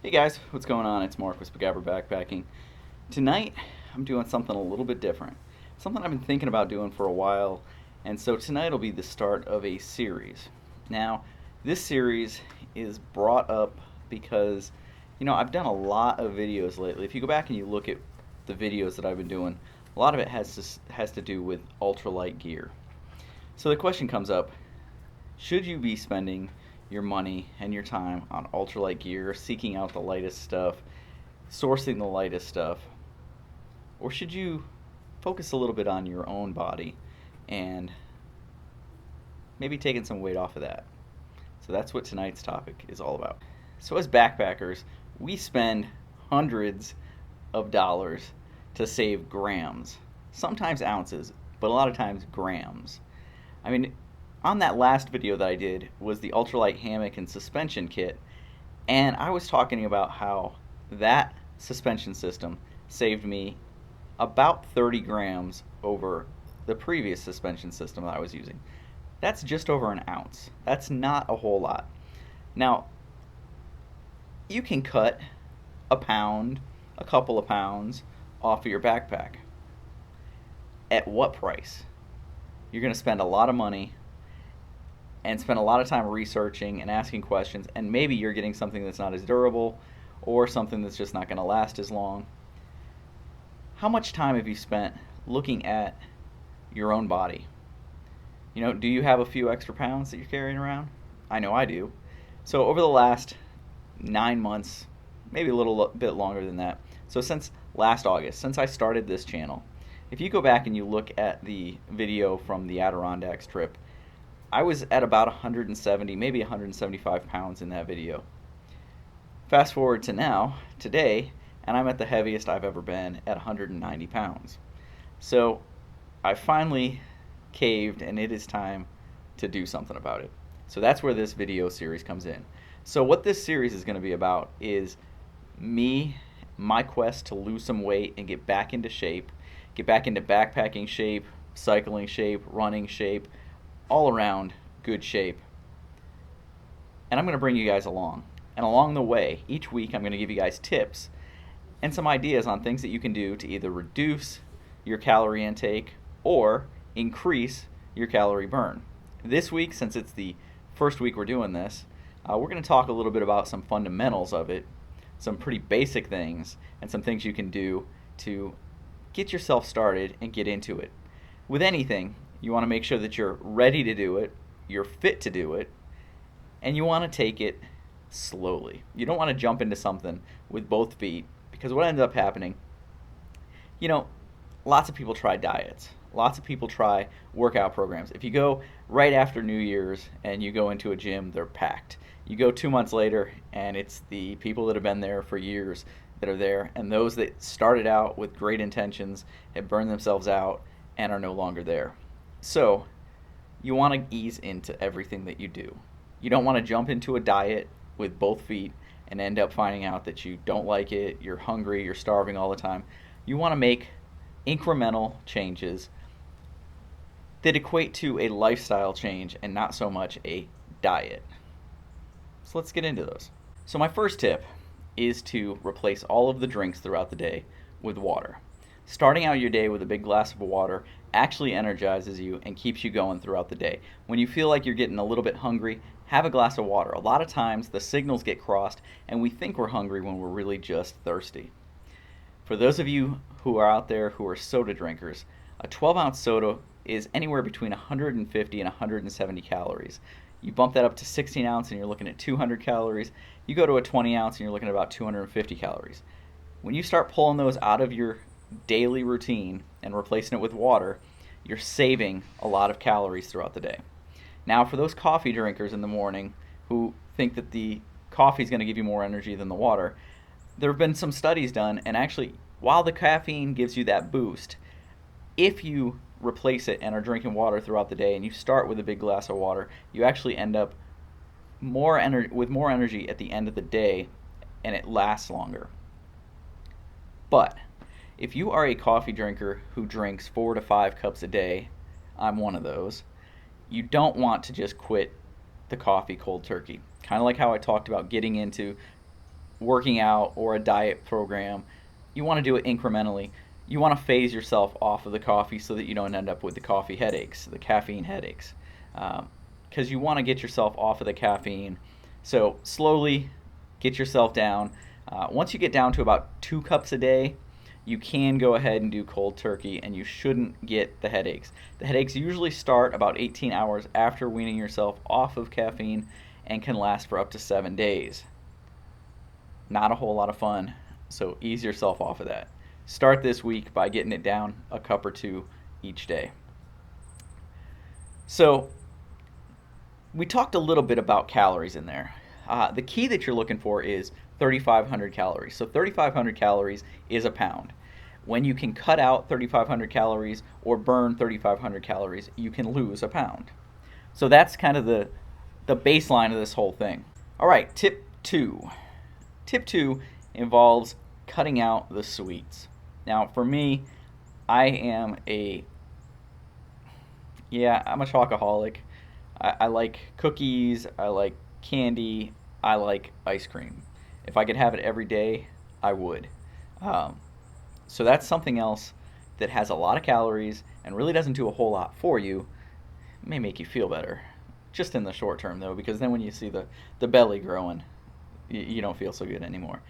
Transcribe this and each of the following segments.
Hey guys, what's going on? It's Mark with Spiguyver Backpacking. Tonight, I'm doing something a little bit different. Something I've been thinking about doing for a while, and so tonight will be the start of a series. Now, this series is brought up because, I've done a lot of videos lately. If you go back and you look at the videos that I've been doing, a lot of it has to do with ultralight gear. So the question comes up, should you be spending your money and your time on ultralight gear, seeking out the lightest stuff, sourcing the lightest stuff, or should you focus a little bit on your own body and maybe taking some weight off of that? So that's what tonight's topic is all about. So as backpackers, we spend hundreds of dollars to save grams, sometimes ounces, but a lot of times grams. I mean, on that last video that I did was the ultralight hammock and suspension kit, and I was talking about how that suspension system saved me about 30 grams over the previous suspension system that I was using. That's just over an ounce. That's not a whole lot. Now, you can cut a pound, a couple of pounds off of your backpack. At what price? You're going to spend a lot of money and spend a lot of time researching and asking questions, and maybe you're getting something that's not as durable or something that's just not going to last as long. How much time have you spent looking at your own body? Do you have a few extra pounds that you're carrying around? I know I do. So over the last 9 months, maybe a little bit longer than that, so since last August, since I started this channel, if you go back and you look at the video from the Adirondacks trip, I was at about 170, maybe 175 pounds in that video. Fast forward to now, today, and I'm at the heaviest I've ever been at 190 pounds. So I finally caved, and it is time to do something about it. So that's where this video series comes in. So what this series is going to be about is my quest to lose some weight and get back into shape, get back into backpacking shape, cycling shape, running shape, all around good shape. And I'm going to bring you guys along. And along the way, each week I'm going to give you guys tips and some ideas on things that you can do to either reduce your calorie intake or increase your calorie burn. This week, since it's the first week we're doing this, we're going to talk a little bit about some fundamentals of it, some pretty basic things, and some things you can do to get yourself started and get into it. With anything, you want to make sure that you're ready to do it, you're fit to do it, and you want to take it slowly. You don't want to jump into something with both feet, because what ends up happening, lots of people try diets. Lots of people try workout programs. If you go right after New Year's and you go into a gym, they're packed. You go 2 months later, and it's the people that have been there for years that are there, and those that started out with great intentions have burned themselves out and are no longer there. So, you want to ease into everything that you do. You don't want to jump into a diet with both feet and end up finding out that you don't like it, you're hungry, you're starving all the time. You want to make incremental changes that equate to a lifestyle change and not so much a diet. So let's get into those. So my first tip is to replace all of the drinks throughout the day with water. Starting out your day with a big glass of water actually energizes you and keeps you going throughout the day. When you feel like you're getting a little bit hungry, have a glass of water. A lot of times the signals get crossed and we think we're hungry when we're really just thirsty. For those of you who are out there who are soda drinkers, a 12-ounce soda is anywhere between 150 and 170 calories. You bump that up to 16 ounce and you're looking at 200 calories. You go to a 20 ounce and you're looking at about 250 calories. When you start pulling those out of your daily routine and replacing it with water, you're saving a lot of calories throughout the day. Now, for those coffee drinkers in the morning who think that the coffee is going to give you more energy than the water, there have been some studies done, and actually, while the caffeine gives you that boost, if you replace it and are drinking water throughout the day and you start with a big glass of water, you actually end up with more energy at the end of the day, and it lasts longer. But if you are a coffee drinker who drinks 4 to 5 cups a day, I'm one of those, you don't want to just quit the coffee cold turkey. Kind of like how I talked about getting into working out or a diet program, you want to do it incrementally. You want to phase yourself off of the coffee so that you don't end up with the coffee headaches, the caffeine headaches, because you want to get yourself off of the caffeine. So slowly get yourself down. Once you get down to about 2 cups a day, you can go ahead and do cold turkey, and you shouldn't get the headaches. The headaches usually start about 18 hours after weaning yourself off of caffeine and can last for up to 7 days. Not a whole lot of fun, so ease yourself off of that. Start this week by getting it down a cup or two each day. So we talked a little bit about calories in there. The key that you're looking for is 3,500 calories. So 3,500 calories is a pound. When you can cut out 3,500 calories or burn 3,500 calories, you can lose a pound. So that's kind of the baseline of this whole thing. All right, tip 2. Tip 2 involves cutting out the sweets. Now, for me, I'm a chocoholic. I like cookies, I like candy, I like ice cream. If I could have it every day, I would. So that's something else that has a lot of calories and really doesn't do a whole lot for you. It may make you feel better, just in the short term though, because then when you see the belly growing, you don't feel so good anymore.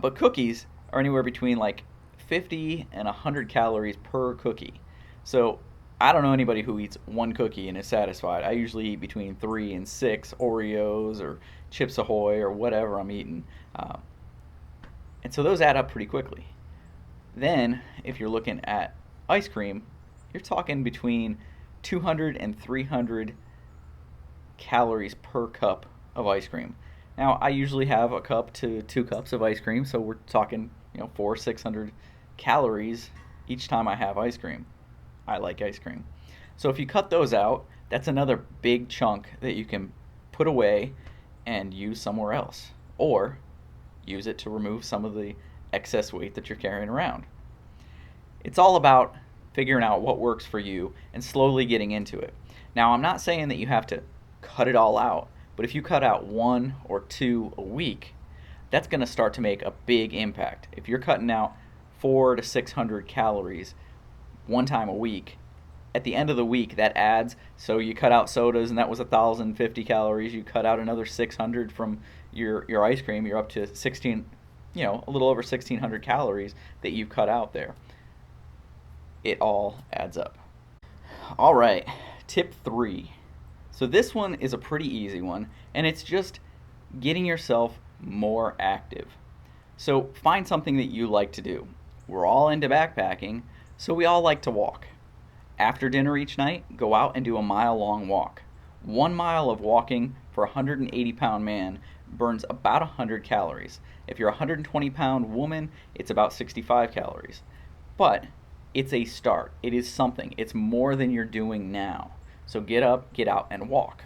But cookies are anywhere between like 50 and 100 calories per cookie. So I don't know anybody who eats one cookie and is satisfied. I usually eat between 3 and 6 Oreos or Chips Ahoy or whatever I'm eating. And so those add up pretty quickly. Then, if you're looking at ice cream, you're talking between 200 and 300 calories per cup of ice cream. Now, I usually have a cup to 2 cups of ice cream, so we're talking, 400-600 calories each time I have ice cream. I like ice cream. So if you cut those out, that's another big chunk that you can put away and use somewhere else. Or use it to remove some of the excess weight that you're carrying around. It's all about figuring out what works for you and slowly getting into it. Now, I'm not saying that you have to cut it all out, but if you cut out 1 or 2 a week, that's going to start to make a big impact. If you're cutting out 400 to 600 calories one time a week, at the end of the week that adds. So you cut out sodas and that was 1,050 calories. You cut out another 600 from your ice cream. You're up to 16, a little over 1,600 calories that you've cut out there. It all adds up. All right, tip 3. So this one is a pretty easy one, and it's just getting yourself more active. So find something that you like to do. We're all into backpacking, so we all like to walk. After dinner each night, go out and do a mile-long walk. 1 mile of walking for a 180-pound man burns about 100 calories. If you're a 120-pound woman, it's about 65 calories. But it's a start. It is something. It's more than you're doing now. So get up, get out, and walk.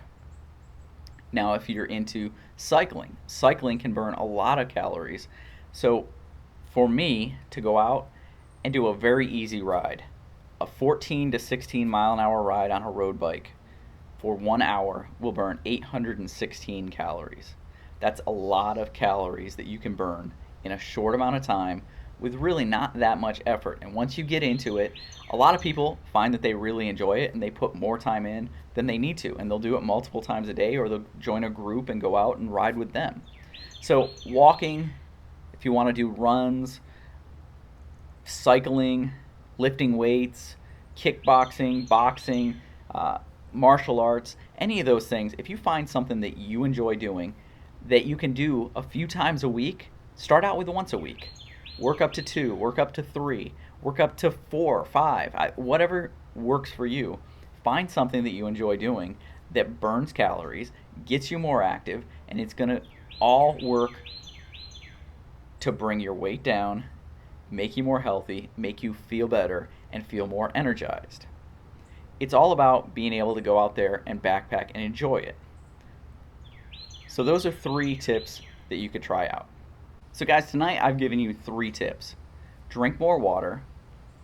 Now, if you're into cycling can burn a lot of calories. So for me to go out and do a very easy ride, a 14 to 16 mile an hour ride on a road bike for 1 hour will burn 816 calories. That's a lot of calories that you can burn in a short amount of time with really not that much effort. And once you get into it, a lot of people find that they really enjoy it and they put more time in than they need to. And they'll do it multiple times a day, or they'll join a group and go out and ride with them. So walking, if you want to do runs, cycling, lifting weights, kickboxing, boxing, martial arts, any of those things, if you find something that you enjoy doing that you can do a few times a week, start out with once a week. Work up to 2, work up to 3, work up to 4, 5, whatever works for you. Find something that you enjoy doing that burns calories, gets you more active, and it's going to all work to bring your weight down, make you more healthy, make you feel better, and feel more energized. It's all about being able to go out there and backpack and enjoy it. So those are 3 tips that you could try out. So guys, tonight I've given you 3 tips. Drink more water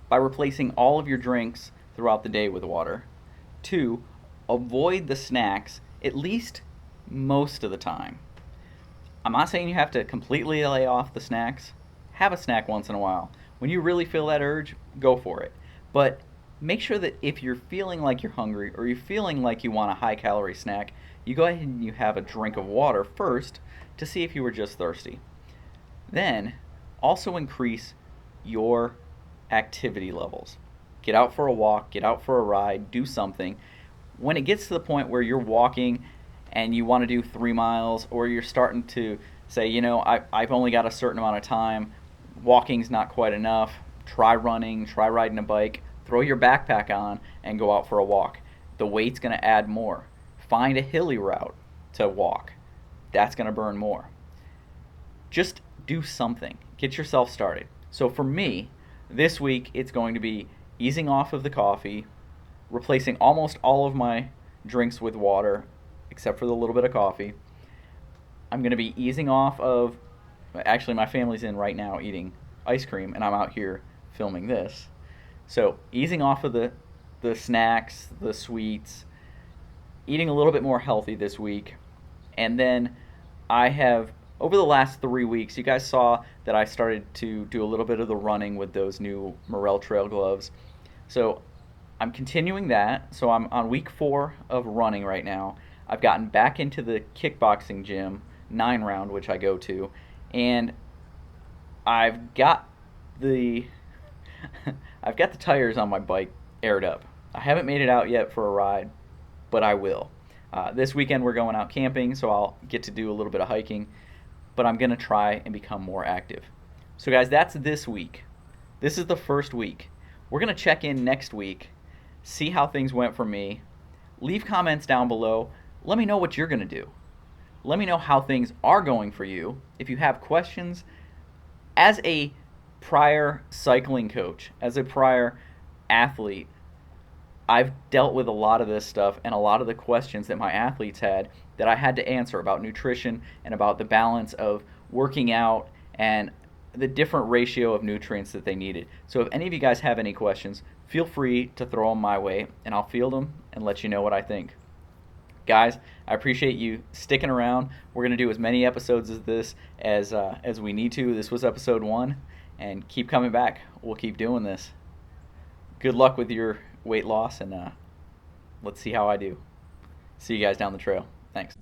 by replacing all of your drinks throughout the day with water. 2, avoid the snacks at least most of the time. I'm not saying you have to completely lay off the snacks. Have a snack once in a while. When you really feel that urge, go for it. But make sure that if you're feeling like you're hungry or you're feeling like you want a high calorie snack, you go ahead and you have a drink of water first to see if you were just thirsty. Then also increase your activity levels. Get out for a walk, get out for a ride, do something. When it gets to the point where you're walking and you want to do 3 miles, or you're starting to say, I've only got a certain amount of time, walking's not quite enough, try running, try riding a bike, throw your backpack on and go out for a walk. The weight's going to add more. Find a hilly route to walk. That's going to burn more. Just do something. Get yourself started. So for me, this week it's going to be easing off of the coffee, replacing almost all of my drinks with water, except for the little bit of coffee. I'm going to be easing off of, actually my family's in right now eating ice cream, and I'm out here filming this. So easing off of the snacks, the sweets, eating a little bit more healthy this week. And then I have, over the last 3 weeks, you guys saw that I started to do a little bit of the running with those new Morel Trail gloves. So I'm continuing that. So I'm on week 4 of running right now. I've gotten back into the kickboxing gym, 9-round, which I go to, and I've got the I've got the tires on my bike aired up. I haven't made it out yet for a ride, but I will. This weekend we're going out camping, so I'll get to do a little bit of hiking, but I'm going to try and become more active. So guys, that's this week. This is the first week. We're going to check in next week, see how things went for me. Leave comments down below. Let me know what you're going to do. Let me know how things are going for you. If you have questions, as a prior cycling coach, as a prior athlete, I've dealt with a lot of this stuff and a lot of the questions that my athletes had that I had to answer about nutrition and about the balance of working out and the different ratio of nutrients that they needed. So if any of you guys have any questions, feel free to throw them my way and I'll field them and let you know what I think. Guys, I appreciate you sticking around. We're going to do as many episodes of this as we need to. This was episode 1, and keep coming back. We'll keep doing this. Good luck with your weight loss, and let's see how I do. See you guys down the trail. Thanks.